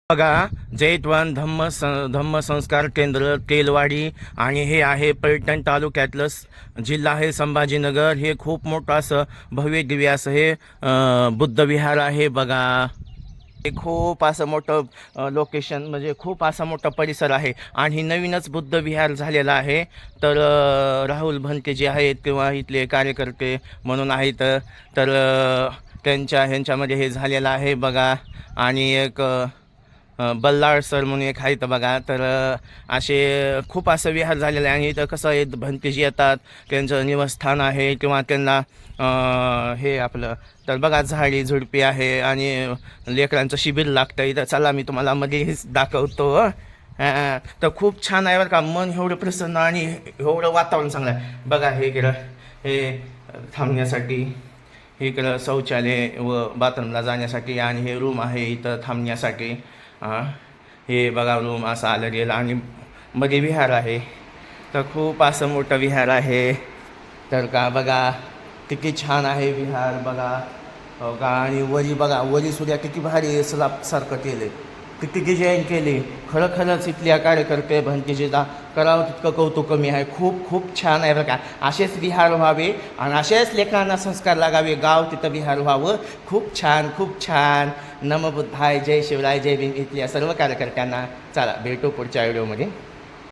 बघा, जैतवन धम्म संस्कार केंद्र तेलवाडी आणि हे आहे पैठण तालुक्यातलं जिल्हा आहे संभाजीनगर. हे खूप मोठं असं भव्य दिव्य असं हे बुद्ध विहार आहे. बघा, हे खूप असं मोठं लोकेशन म्हणजे खूप असा मोठा परिसर आहे आणि नवीनच बुद्ध विहार झालेला आहे. तर राहुल भंते जे आहेत किंवा इथले कार्यकर्ते म्हणून आहेत तर ह्यांच्यामध्ये हे झालेलं आहे. बघा, आणि एक बल्लाळ सर म्हणून एक आहेत बघा. तर असे खूप असं विहार झालेलं आहे. आणि इथं कसं आहे, भंतेजी येतात, त्यांचं निवासस्थान आहे किंवा त्यांना हे आपलं तर बघा झाडी झुडपी आहे आणि लेकरांचं शिबिर लागतं इथं. चला मी तुम्हाला मध्ये हेच दाखवतो. तर खूप छान आहे बरं का. मन एवढं प्रसन्न आणि एवढं वातावरण चांगलं आहे. बघा, हे इकडं हे थांबण्यासाठी, इकडं शौचालय व बाथरूमला जाण्यासाठी आणि हे रूम आहे इथं थांबण्यासाठी. हे बघा रूम असं आलं गेलं आणि मध्ये विहार आहे. तर खूप असं मोठं विहार आहे. तर का बघा किती छान आहे विहार. बघा हो का. आणि वरी बघा, वरी सुद्धा किती भारी स्लॅबसारखं केले, किती डिझाईन केली. खरंच इथल्या कार्यकर्ते भंतेजीला करावं तितकं कौतुक कमी आहे. खूप खूप छान आहे बघा. असेच विहार व्हावे आणि असेच लेकरांना संस्कार लागावे. गाव तिथं विहार व्हावं. खूप छान खूप छान. नमो बुद्धाय, जय शिवराय, जय भीम इथल्या सर्व कार्यकर्त्यांना. चला भेटू पुढच्या व्हिडिओमध्ये.